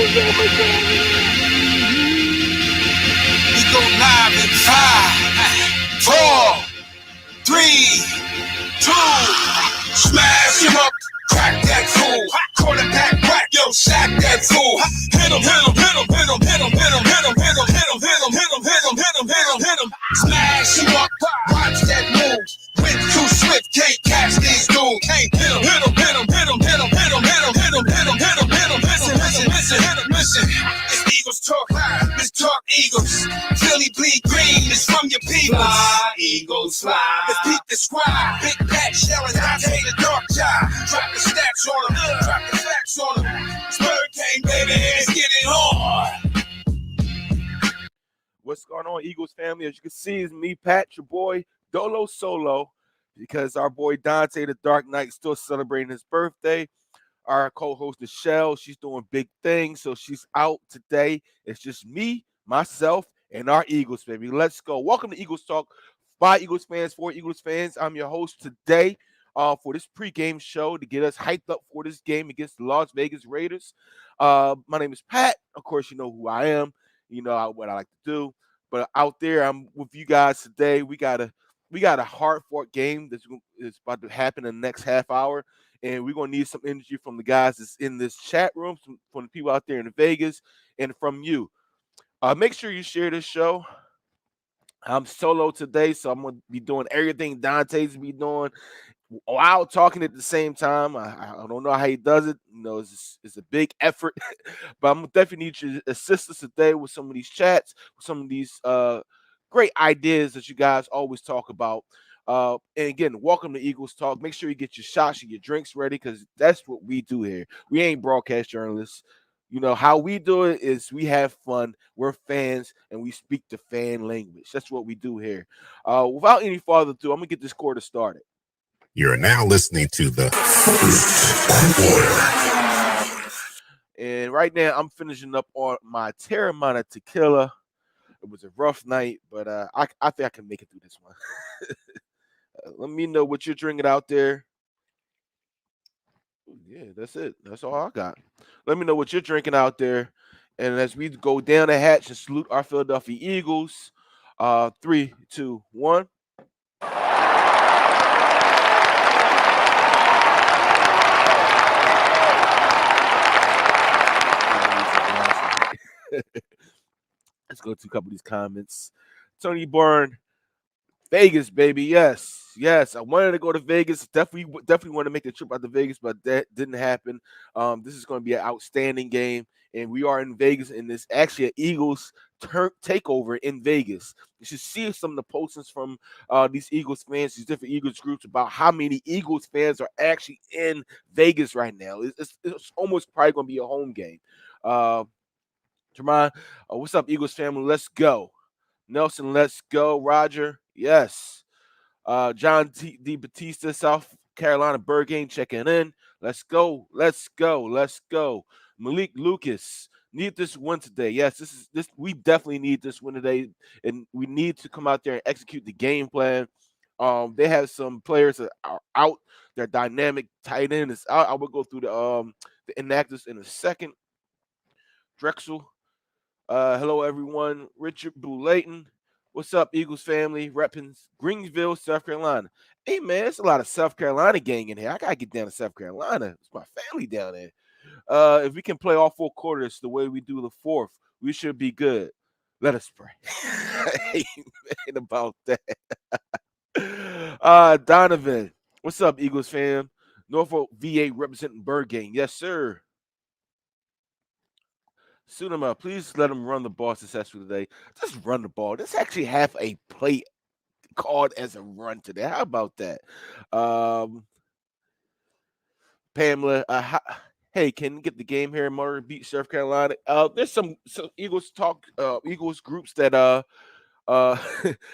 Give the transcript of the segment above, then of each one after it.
We go live in 5, 4, 3, 2. Smash him up, crack that fool. Quarterback crack, yo, sack that fool. Hit him, hit him, hit him, hit him, hit him, hit him, hit him, hit him, hit him, hit him, hit him, hit him, hit him, hit him, hit him. Smash him up, watch that move. Wind too swift, can't catch these dudes. Can't hit him, hit him, hit him, hit him, hit him, hit him, hit him, hit him, hit him, hit him, hit him. Listen, listen, listen, hit him, listen. It's Eagles talk, let's talk Eagles. Philly bleed green, it's from your people. Fly, Eagles fly. Let's beat the squad. Big Pat shelling, Dante the dark job. Drop the stats on them, drop the facts on them. Spur game, baby, let's get it on. What's going on, Eagles family? As you can see, it's me, Pat, your boy, Dolo Solo, because our boy Dante the Dark Knight is still celebrating his birthday. Our co-host, Michelle, she's doing big things, so she's out today. It's just me, myself, and our Eagles family. Let's go. Welcome to Eagles Talk by Eagles fans, for Eagles fans. I'm your host today for this pregame show to get us hyped up for this game against the Las Vegas Raiders. My name is Pat. Of course, you know who I am. You know what I like to do. But out there, I'm with you guys today. We got a hard-fought game that's about to happen in the next half hour, and we're going to need some energy from the guys that's in this chat room, from the people out there in Vegas, and from you. Make sure you share this show. I'm solo today, so I'm going to be doing everything Dante's be doing while talking at the same time. I don't know how he does it. You know, it's a big effort, but I'm definitely need your assistance today with some of these chats, with some of these great ideas that you guys always talk about. And again, welcome to Eagles Talk. Make sure you get your shots and your drinks ready, because that's what we do here. We ain't broadcast journalists. You know, how we do it is we have fun. We're fans, and we speak the fan language. That's what we do here. Without any further ado, I'm going to get this quarter started. You're now listening to the And right now, I'm finishing up on my Terramana tequila. It was a rough night, but I think I can make it through this one. Let me know what you're drinking out there. Yeah, that's it. That's all I got. Let me know what you're drinking out there. And as we go down the hatch and salute our Philadelphia Eagles, 3, 2, 1. Let's go to a couple of these comments. Tony Byrne, Vegas, baby. Yes. I wanted to go to Vegas. Definitely want to make the trip out to Vegas, but that didn't happen. This is going to be an outstanding game, and we are in Vegas, and it's actually an Eagles takeover in Vegas. You should see some of the postings from these Eagles fans, these different Eagles groups, about how many Eagles fans are actually in Vegas right now. It's almost probably going to be a home game. Jermaine, what's up, Eagles family? Let's go. Nelson, let's go. Roger, yes. John D. Batista, South Carolina Bird Game checking in. Let's go. Malik Lucas, need this win today. Yes, this we definitely need this win today, and we need to come out there and execute the game plan. They have some players that are out. Their dynamic tight end is out. I will go through the inactives in a second. Drexel. Hello, everyone. Richard Layton. What's up, Eagles family? Repping Greensville, South Carolina. Hey, man, it's a lot of South Carolina gang in here. I got to get down to South Carolina. It's my family down there. If we can play all 4 quarters the way we do the fourth, we should be good. Let us pray. Amen about that. Donovan. What's up, Eagles fam? Norfolk VA representing Bird Gang. Yes, sir. Sunema, please let him run the ball successfully today. Just run the ball. Let's actually have a play called as a run today. How about that? Pamela, hey, can you get the game here in Murray Beach, South Carolina? There's some Eagles talk, Eagles groups that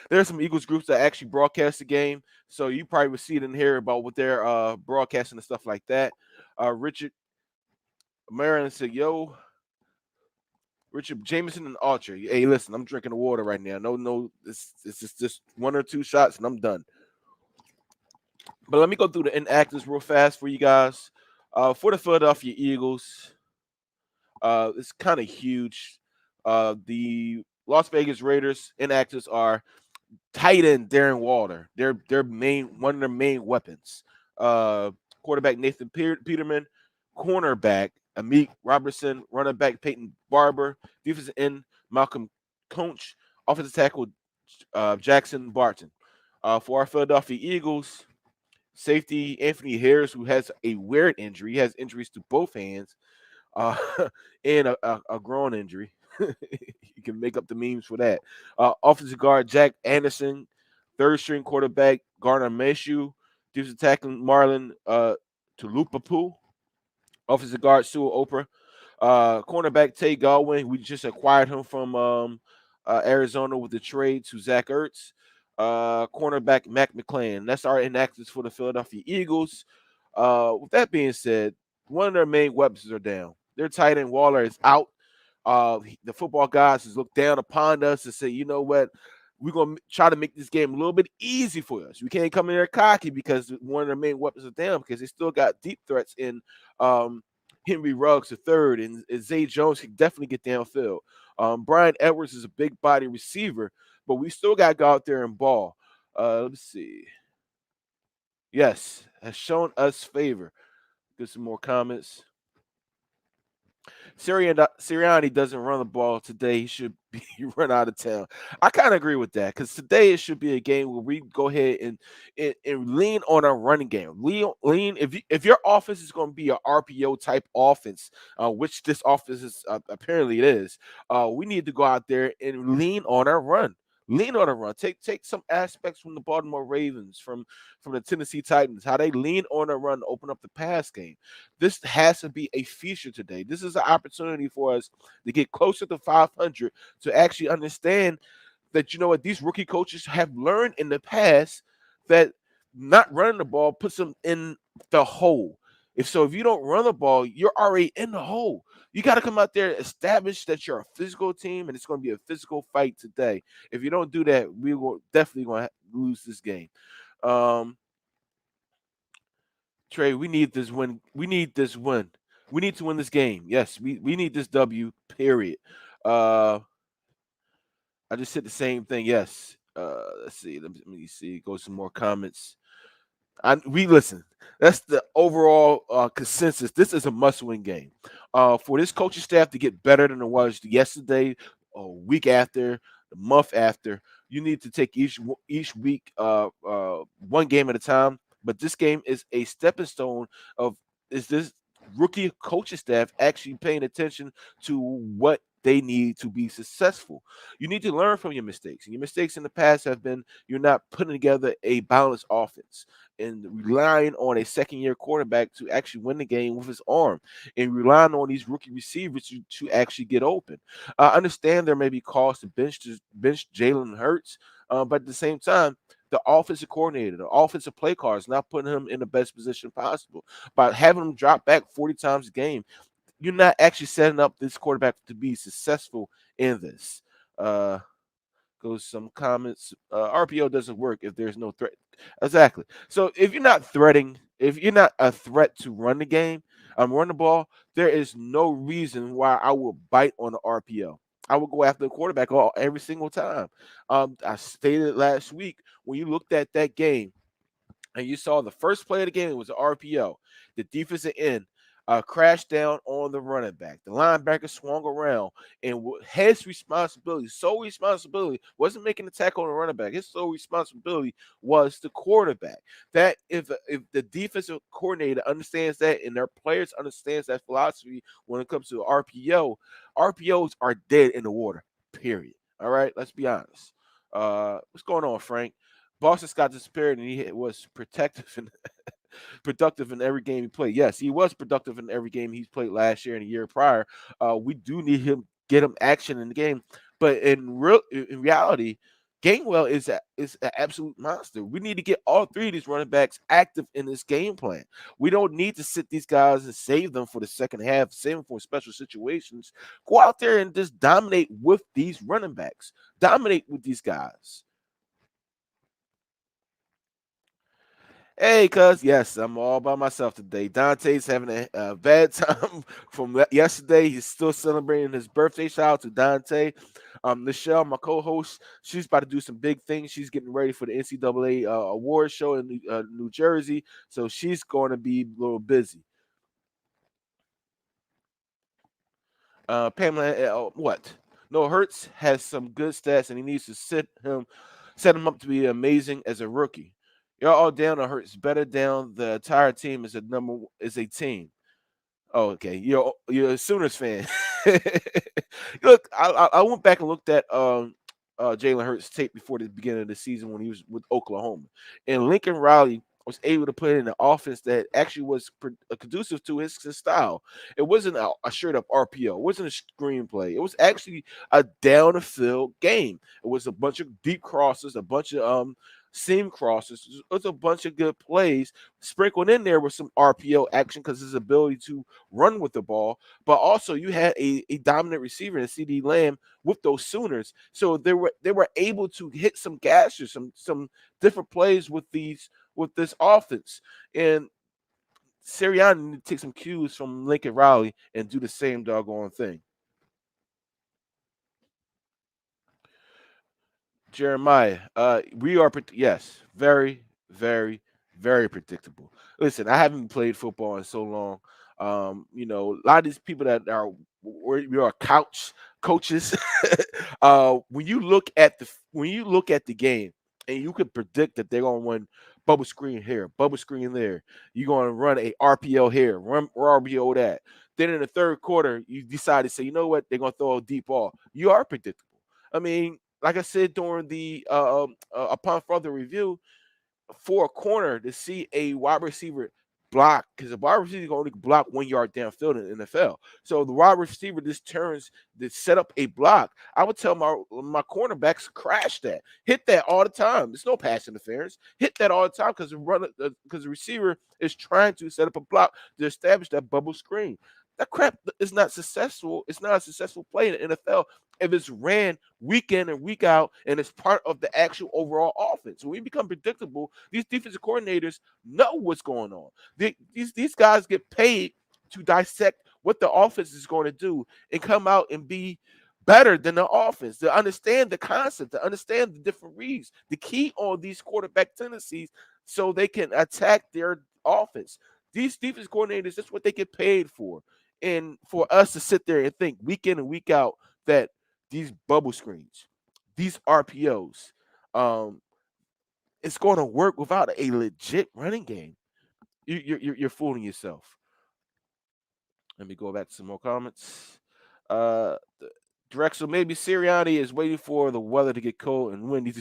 there's some Eagles groups that actually broadcast the game, so you probably will see it and hear about what they're broadcasting and stuff like that. Richard Marin said, "Yo." Richard Jameson and Archer. Hey, listen, I'm drinking the water right now. No, it's just 1 or 2 shots and I'm done. But let me go through the inactives real fast for you guys. For the Philadelphia Eagles, It's kind of huge. The Las Vegas Raiders inactives are tight end Darren Waller. Their main one of their main weapons. Uh, Quarterback Nathan Peterman, cornerback Amik Robertson, running back Peyton Barber, defensive end Malcolm Conch, offensive tackle Jackson Barton. For our Philadelphia Eagles, safety Anthony Harris, who has a weird injury. He has injuries to both hands, uh, and a groin injury. You can make up the memes for that. Offensive guard Jack Anderson, third string quarterback Garner Minshew, defensive tackle Marlon Tulupapu, offensive guard Sewell Oprah, cornerback Tay Godwin. We just acquired him from Arizona with the trade to Zach Ertz. Cornerback Mac McClain. That's our inactives for the Philadelphia Eagles. With that being said, one of their main weapons are down. Their tight end Waller is out. The football guys has looked down upon us and say, you know what? We're gonna try to make this game a little bit easy for us. We can't come in there cocky because one of their main weapons are down because they still got deep threats in Henry Ruggs the third and Zay Jones can definitely get downfield. Brian Edwards is a big body receiver, but we still got to go out there and ball. Let's see. Yes, has shown us favor. Get some more comments. Sirianni doesn't run the ball today. He should be run out of town. I kind of agree with that because today it should be a game where we go ahead and lean on our running game. Lean if your offense is going to be an RPO type offense, which this offense is apparently it is. We need to go out there and lean on our run. Lean on a run. Take some aspects from the Baltimore Ravens, from the Tennessee Titans, how they lean on a run to open up the pass game. This has to be a feature today. This is an opportunity for us to get closer to 500 to actually understand that, you know what, these rookie coaches have learned in the past that not running the ball puts them in the hole. If you don't run the ball, you're already in the hole. You got to come out there, establish that you're a physical team, and it's going to be a physical fight today. If you don't do that, we will definitely going to lose this game. Trey, we need this win. We need this win. We need to win this game. Yes, we need this W. Period. I just said the same thing. Yes. Let's see. Let me see. Go some more comments. We listen. That's the overall consensus. This is a must-win game. For this coaching staff to get better than it was yesterday, a week after, the month after, you need to take each week one game at a time. But this game is a stepping stone of is this rookie coaching staff actually paying attention to what they need to be successful. You need to learn from your mistakes. And your mistakes in the past have been you're not putting together a balanced offense and relying on a second-year quarterback to actually win the game with his arm and relying on these rookie receivers to actually get open. I understand there may be calls to bench Jalen Hurts, but at the same time, the offensive coordinator, the offensive play card is not putting him in the best position possible. By having him drop back 40 times a game, you're not actually setting up this quarterback to be successful in this. Goes some comments. RPO doesn't work if there's no threat. Exactly. So if you're not a threat to run the game, run the ball, there is no reason why I will bite on the RPO. I will go after the quarterback every single time. I stated last week when you looked at that game and you saw the first play of the game, it was an RPO. The defensive end crashed down on the running back. The linebacker swung around, and his sole responsibility, wasn't making the tackle on the running back. His sole responsibility was the quarterback. That if the defensive coordinator understands that and their players understands that philosophy when it comes to RPOs are dead in the water. Period. All right, let's be honest. What's going on, Frank? Boston Scott disappeared, and he was productive in every game he played. Yes, he was productive in every game he's played last year and the year prior. We do need him get him action in the game, but in reality, Gainwell is an absolute monster. We need to get all three of these running backs active in this game plan. We don't need to sit these guys and save them for the second half, save them for special situations. Go out there and just dominate with these running backs. Dominate with these guys. Hey, cuz, yes, I'm all by myself today. Dante's having a bad time from yesterday. He's still celebrating his birthday. Shout out to Dante. Nichelle, my co-host, she's about to do some big things. She's getting ready for the NCAA award show in New Jersey, so she's going to be a little busy. Pamela, what? No, Hurts has some good stats, and he needs to set him up to be amazing as a rookie. Y'all all down on Hurts. Better down. The entire team is a team. Oh, okay. You're a Sooners fan. Look, I went back and looked at Jalen Hurts tape before the beginning of the season when he was with Oklahoma, and Lincoln Riley was able to put in an offense that actually was conducive to his style. It wasn't a straight up RPO. It wasn't a screenplay. It was actually a down the field game. It was a bunch of deep crosses, a bunch of seam crosses. It was a bunch of good plays sprinkled in there with some RPO action because his ability to run with the ball, but also you had a dominant receiver in CD Lamb with those Sooners. So they were able to hit some gashes, some different plays with this offense. And Sirianni need to take some cues from Lincoln Riley and do the same doggone thing. Jeremiah, we are yes, very, very, very predictable. Listen, I haven't played football in so long. A lot of these people that are we are couch coaches. When you look at the game and you can predict that they're gonna win bubble screen here, bubble screen there, you're gonna run a RPO here, run RPO that. Then in the third quarter, you decide to say, you know what, they're gonna throw a deep ball. You are predictable. I mean, like I said during the upon further review, for a corner to see a wide receiver block because the wide receiver can only block 1 yard downfield in the NFL. So the wide receiver just turns to set up a block. I would tell my cornerbacks crash that, hit that all the time. There's no pass interference. Hit that all the time because the receiver is trying to set up a block to establish that bubble screen. That crap is not successful. It's not a successful play in the NFL if it's ran week in and week out and it's part of the actual overall offense. When we become predictable, these defensive coordinators know what's going on. These guys get paid to dissect what the offense is going to do and come out and be better than the offense, to understand the concept, to understand the different reads, the key on these quarterback tendencies so they can attack their offense. These defense coordinators, that's what they get paid for. And for us to sit there and think week in and week out that these bubble screens, these RPOs, um, it's going to work without a legit running game. You're fooling yourself. Let me go back to some more comments. Uh, Drexel, maybe Sirianni is waiting for the weather to get cold and windy.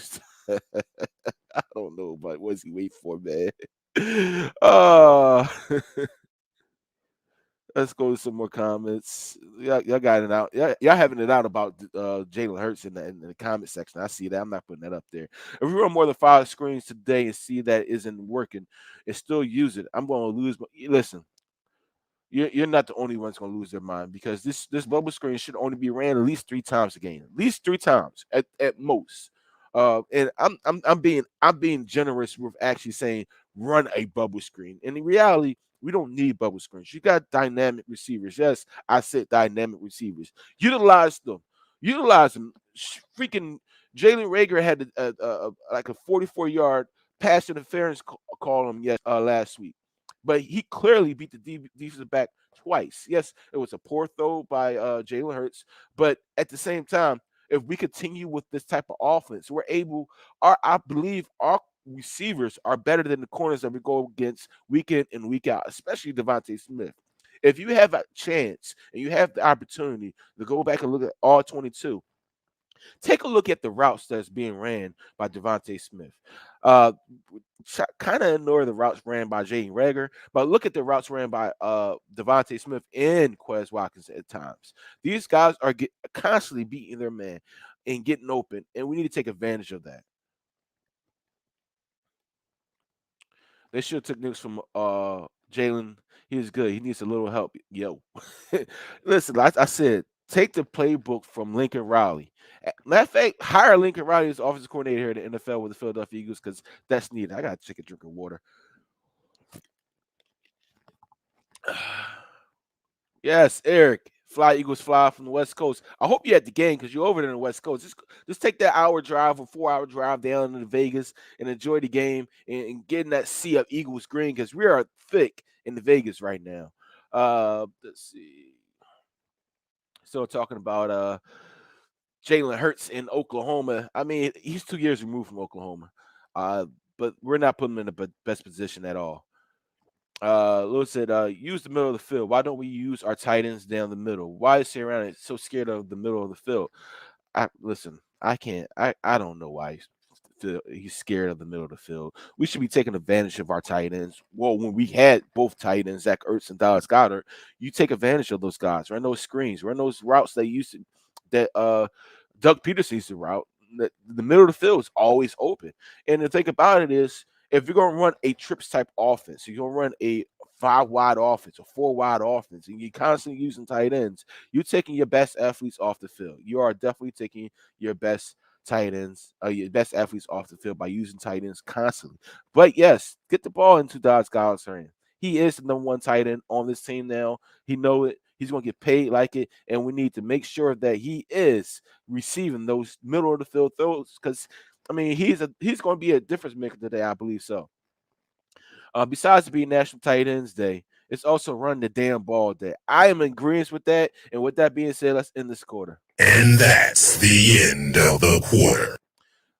I don't know, but what's he waiting for, man? Uh, let's go to some more comments. Y'all got it out. Y'all having it out about Jalen Hurts in the comment section. I see that. I'm not putting that up there. If we run more than 5 screens today and see that isn't working and still use it, I'm going to lose. Listen, you're not the only one's going to lose their mind because this bubble screen should only be ran at least 3 times a game, at least 3 times at most. And I'm being generous with actually saying run a bubble screen. And in reality, we don't need bubble screens. You got dynamic receivers. Yes, I said dynamic receivers. Utilize them. Utilize them. Freaking Jalen Rager had like a 44-yard pass interference call him last week, but he clearly beat the defensive back twice. Yes, it was a poor throw by Jalen Hurts, but at the same time, if we continue with this type of offense, we're able. I believe our receivers are better than the corners that we go against week in and week out, especially Devontae Smith. If you have a chance and you have the opportunity to go back and look at all 22, take a look at the routes that's being ran by Devontae Smith. Uh, kind of ignore the routes ran by Jaden Rager, but look at the routes ran by Devontae Smith and Quez Watkins at times. These guys are constantly beating their man and getting open, and we need to take advantage of that. They should have took news from Jalen. He was good. He needs a little help. Yo. Listen, like I said, take the playbook from Lincoln Riley. Matter of fact, hire Lincoln Riley as offensive coordinator here at the NFL with the Philadelphia Eagles because that's needed. I got to take a drink of water. Yes, Eric. Fly Eagles fly from the West Coast. I hope you're at the game because you're over there in the West Coast. Just take that hour drive or 4 hour drive down to Vegas and enjoy the game and get in that sea of Eagles green because we are thick in the Vegas right now. Let's see. Still talking about Jalen Hurts in Oklahoma. I mean, he's 2 years removed from Oklahoma, uh, but we're not putting him in the best position at all. Lewis said, use the middle of the field. Why don't we use our tight ends down the middle? Why is Sirianni so scared of the middle of the field? Listen, I can't. I don't know why he's scared of the middle of the field. We should be taking advantage of our tight ends. Well, when we had both tight ends, Zach Ertz and Dallas Goedert, you take advantage of those guys, run those screens, run those routes that Doug Peterson used to route. The middle of the field is always open. And the thing about it is, if you're going to run a trips type offense, you're going to run a 5 wide offense, a 4 wide offense, and you're constantly using tight ends, you're taking your best athletes off the field. You are definitely taking your best tight ends, your best athletes off the field by using tight ends constantly. But yes, get the ball into Dallas Goedert's hand. He is the number 1 tight end on this team now. He know it. He's going to get paid like it, and we need to make sure that he is receiving those middle of the field throws because, I mean, he's going to be a difference maker today, I believe so. Besides being National Tight Ends Day, it's also Run the Damn Ball Day. I am in agreement with that, and with that being said, let's end this quarter. And that's the end of the quarter.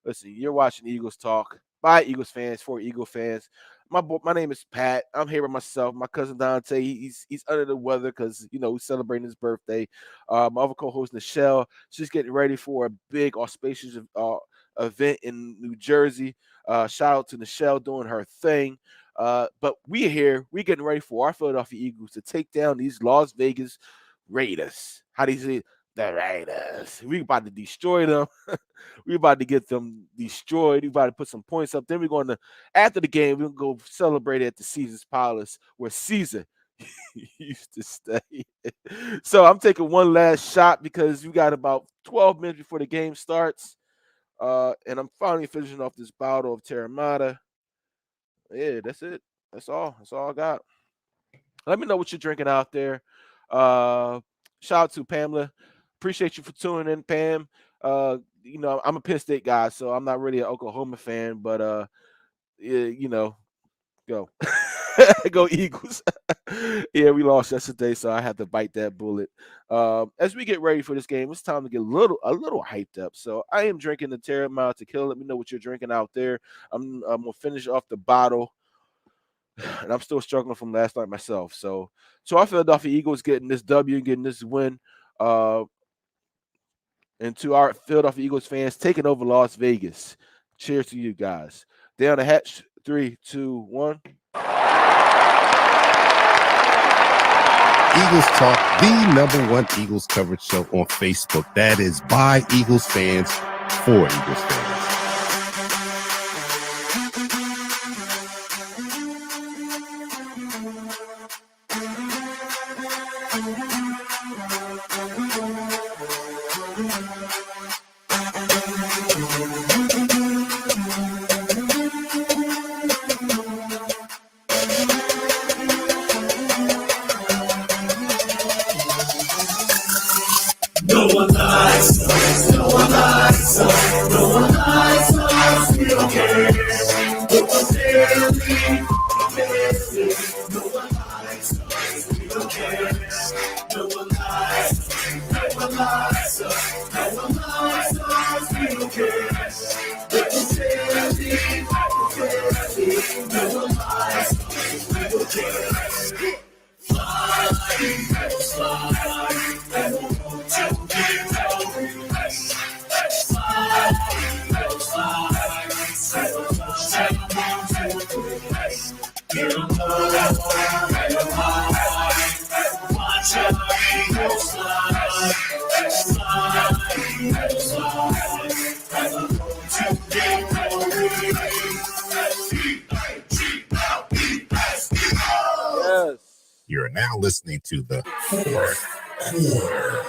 Listen, you're watching Eagles Talk by Eagles fans for Eagle fans. My name is Pat. I'm here with myself. My cousin Dante, he's under the weather because we're celebrating his birthday. My other co-host Nichelle, she's getting ready for a big auspicious event in New Jersey. Shout out to Nichelle doing her thing. But we're here. We're getting ready for our Philadelphia Eagles to take down these Las Vegas Raiders. How do you say the Raiders? We about to destroy them. We about to get them destroyed. We about to put some points up. Then we're going to, after the game, we're going to go celebrate at the Caesar's Palace where Caesar used to stay. So I'm taking one last shot because we got about 12 minutes before the game starts. And I'm finally finishing off this bottle of Terramata. Yeah, that's it. That's all. That's all I got. Let me know what you're drinking out there. Shout out to Pamela. Appreciate you for tuning in, Pam. I'm a Penn State guy, so I'm not really an Oklahoma fan, but go. Go Eagles. Yeah, we lost yesterday, so I had to bite that bullet. As we get ready for this game, it's time to get a little hyped up. So I am drinking the Terramana Tequila. Let me know what you're drinking out there. I'm gonna finish off the bottle, and I'm still struggling from last night myself. So our Philadelphia Eagles getting this W, getting this win. And to our Philadelphia Eagles fans taking over Las Vegas. Cheers to you guys. Down the hatch, 3, 2, 1. Eagles Talk, the #1 Eagles coverage show on Facebook. That is by Eagles fans for Eagles fans. You're now listening to the fourth quarter.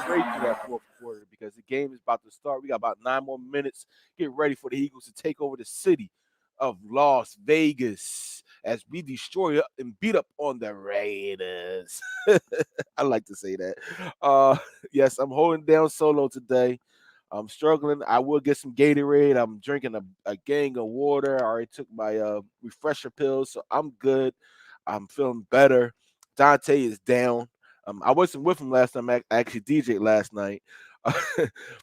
Straight to that fourth quarter because the game is about to start. We got about 9 more minutes. Get ready for the Eagles to take over the city of Las Vegas. as we destroy and beat up on the Raiders. I like to say that. Yes, I'm holding down solo today. I'm struggling. I will get some Gatorade. I'm drinking a gang of water. I already took my refresher pills, so I'm good. I'm feeling better. Dante is down. I wasn't with him last time. I actually DJ'd last night,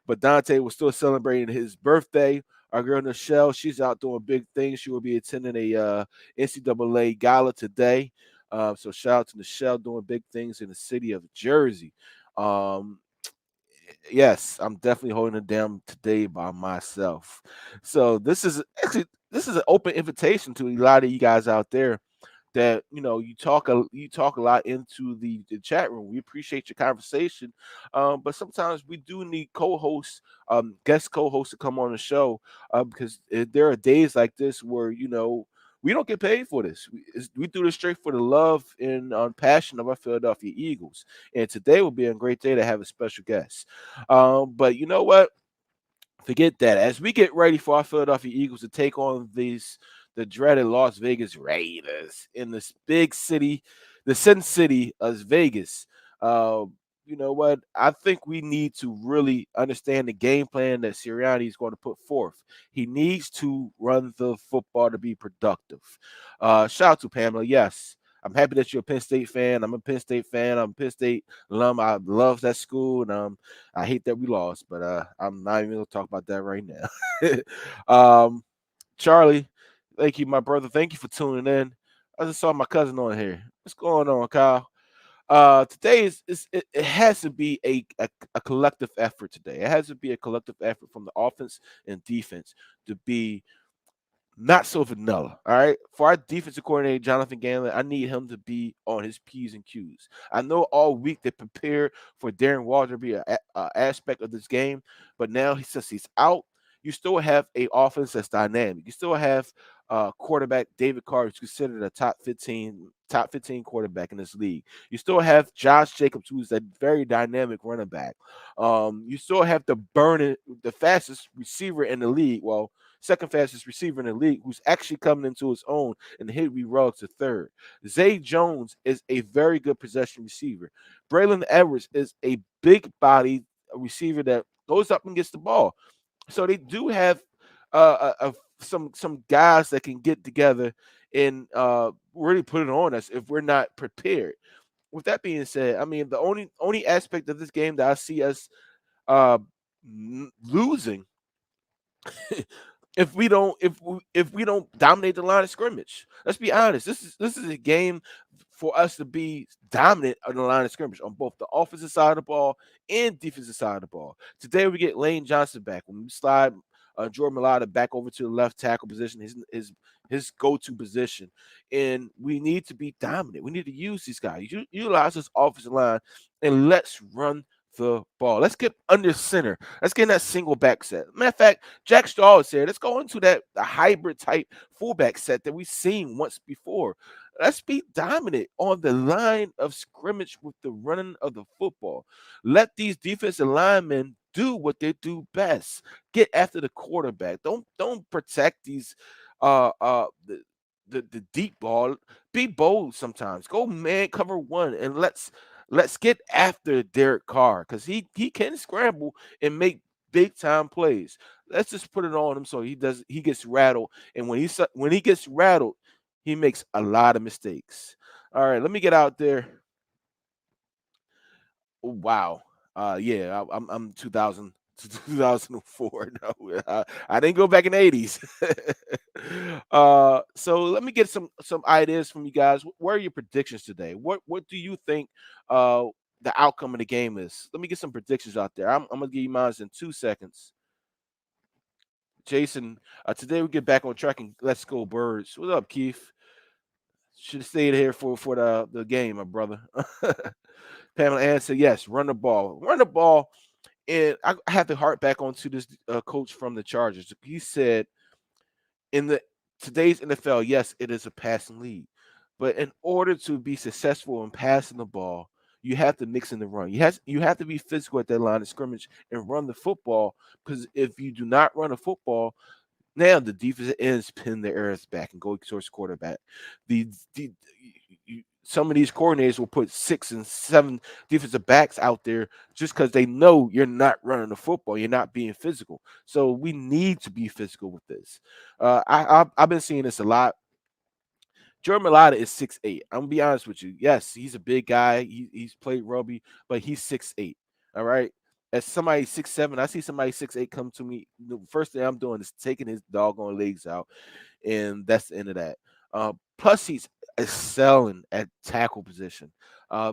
but Dante was still celebrating his birthday. Our girl Nichelle, she's out doing big things. She will be attending a NCAA gala today. So shout out to Nichelle doing big things in the city of Jersey. Um, yes, I'm definitely holding it down today by myself. So this is an open invitation to a lot of you guys out there that you talk a lot into the chat room. We appreciate your conversation, but sometimes we do need co-hosts, guest co-hosts to come on the show because there are days like this where we don't get paid for this. We do this straight for the love and passion of our Philadelphia Eagles. And today will be a great day to have a special guest. But you know what? Forget that. As we get ready for our Philadelphia Eagles to take on the dreaded Las Vegas Raiders in this big city, the Sin City of Vegas. Uh, you know what? I think we need to really understand the game plan that Sirianni is going to put forth. He needs to run the football to be productive. Shout out to Pamela. Yes, I'm happy that you're a Penn State fan. I'm a Penn State fan. I'm a Penn State alum. I love that school, and I hate that we lost, but I'm not even gonna talk about that right now. Charlie, thank you, my brother. Thank you for tuning in. I just saw my cousin on here. What's going on, Kyle? Today it has to be a collective effort today. It has to be a collective effort from the offense and defense to be not so vanilla. All right. For our defensive coordinator, Jonathan Gannon, I need him to be on his P's and Q's. I know all week they prepared for Darren Waller to be an aspect of this game, but now since he's out, you still have a offense that's dynamic. You still have quarterback David Carr, who's considered a top 15 quarterback in this league. You still have Josh Jacobs, who's a very dynamic running back. You still have the fastest receiver in the league. Well, second fastest receiver in the league, who's actually coming into his own, and Henry Ruggs to third. Zay Jones is a very good possession receiver. Braylon Edwards is a big body receiver that goes up and gets the ball. So they do have some guys that can get together and really put it on us if we're not prepared. With that being said, I mean the only aspect of this game that I see us uh, losing if we don't dominate the line of scrimmage. Let's be honest. This is a game for us to be dominant on the line of scrimmage on both the offensive side of the ball and defensive side of the ball. Today we get Lane Johnson back. When we slide Jordan Mailata back over to the left tackle position, his go-to position, and we need to be dominant. We need to use these guys. Utilize this offensive line, and let's run the ball. Let's get under center. Let's get in that single back set. Matter of fact, Jack Straw is here. Let's go into the hybrid type fullback set that we've seen once before. Let's be dominant on the line of scrimmage with the running of the football. Let these defensive linemen do what they do best. Get after the quarterback. Don't protect these the deep ball. Be bold sometimes. Go man cover one and let's get after Derek Carr because he can scramble and make big time plays. Let's just put it on him so he gets rattled, and when he gets rattled, he makes a lot of mistakes. All right, let me get out there. Oh, wow. Yeah, I'm 2000 to 2004. No, I didn't go back in the 80s. So let me get some ideas from you guys. What are your predictions today? What do you think the outcome of the game is? Let me get some predictions out there. I'm gonna give you mine in 2 seconds. Jason, today we get back on track and let's go Birds. What's up, Keith? Should have stayed here for the game, my brother. Pamela Ann said, yes, run the ball. Run the ball. And I have to harp back onto this coach from the Chargers. He said, in today's NFL, yes, it is a passing league. But in order to be successful in passing the ball, you have to mix in the run. You have to be physical at that line of scrimmage and run the football. Because if you do not run the football, Now the defensive ends pin their errors back and go towards quarterback. Some of these coordinators will put 6 and 7 defensive backs out there just because they know you're not running the football, you're not being physical. So we need to be physical with this. I've been seeing this a lot. Jordan Mailata is 6'8". I'm gonna be honest with you. Yes, he's a big guy. He's played rugby, but he's 6'8". All right. As somebody 6'7", I see somebody 6'8" come to me. The first thing I'm doing is taking his doggone legs out, and that's the end of that. Plus, he's excelling at tackle position. I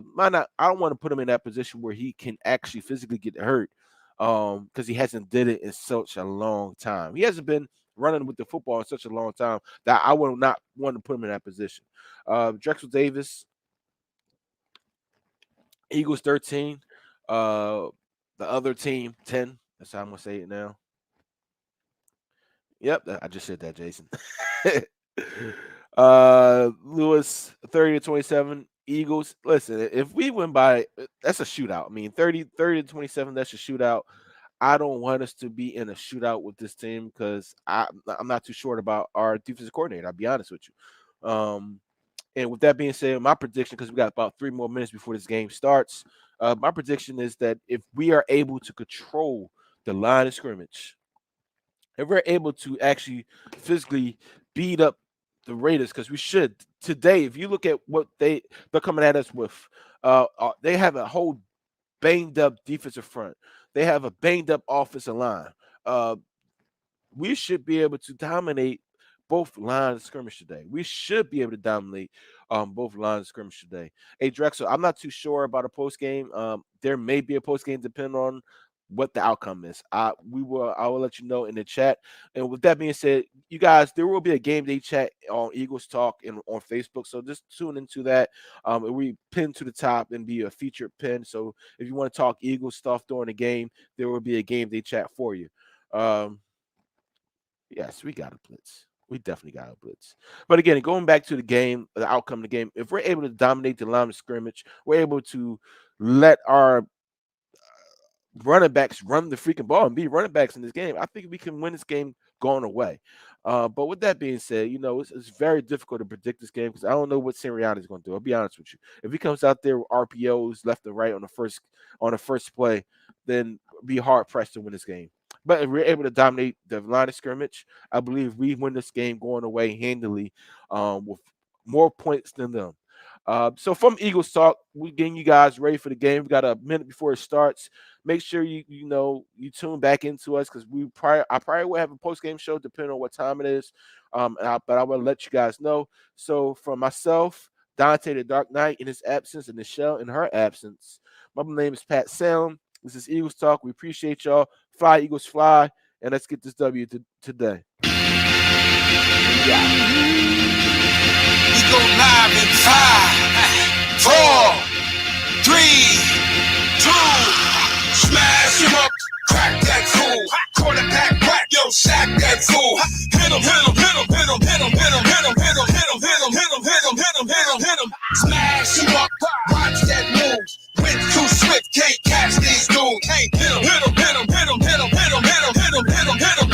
don't want to put him in that position where he can actually physically get hurt, because he hasn't did it in such a long time. He hasn't been running with the football in such a long time that I would not want to put him in that position. Drexel Davis, Eagles 13. The other team 10. That's how I'm gonna say it now. Yep, I just said that, Jason. Lewis 30-27. Eagles. Listen, if we win by, that's a shootout. I mean, 30-27, that's a shootout. I don't want us to be in a shootout with this team because I'm not too sure about our defensive coordinator. I'll be honest with you. And with that being said, my prediction, because we got about 3 more minutes before this game starts, my prediction is that if we are able to control the line of scrimmage, if we're able to actually physically beat up the Raiders, because we should today. If you look at what they're coming at us with, they have a whole banged up defensive front. They have a banged up offensive line. We should be able to dominate both lines of scrimmage today. We should be able to dominate both lines of scrimmage today. Hey, Drexel, I'm not too sure about a post game. There may be a post game depending on what the outcome is. I will let you know in the chat. And with that being said, you guys, there will be a game day chat on Eagles Talk and on Facebook. So just tune into that. And we pin to the top and be a featured pin. So if you want to talk Eagles stuff during the game, there will be a game day chat for you. Yes, we got a blitz. We definitely got a blitz. But again, going back to the game, the outcome of the game, if we're able to dominate the line of scrimmage, we're able to let our running backs run the freaking ball and be running backs in this game, I think we can win this game going away. But with that being said, it's very difficult to predict this game because I don't know what Sirianni is going to do. I'll be honest with you. If he comes out there with RPOs left and right on the first play, then be hard pressed to win this game. But if we're able to dominate the line of scrimmage, I believe we win this game going away handily, with more points than them. So from Eagles Talk, we're getting you guys ready for the game. We got a minute before it starts. Make sure you tune back into us because I probably will have a post game show depending on what time it is. But I will let you guys know. So from myself, Dante the Dark Knight in his absence, and Michelle in her absence, my name is Pat Salem. This is Eagles Talk. We appreciate y'all. Fly Eagles fly, and let's get this W today. Yeah. We go live in 5, 4, 3, 2. Smash him up, crack that fool. Quarterback whack, yo, sack that fool. Hit him, hit him, hit him, hit him, hit him, hit him, hit him, hit him, hit him, hit him, hit him, hit him, hit him, hit him, hit him. Smash him up, watch that move. Wind too swift, can't catch these dudes. Hit him, hit him.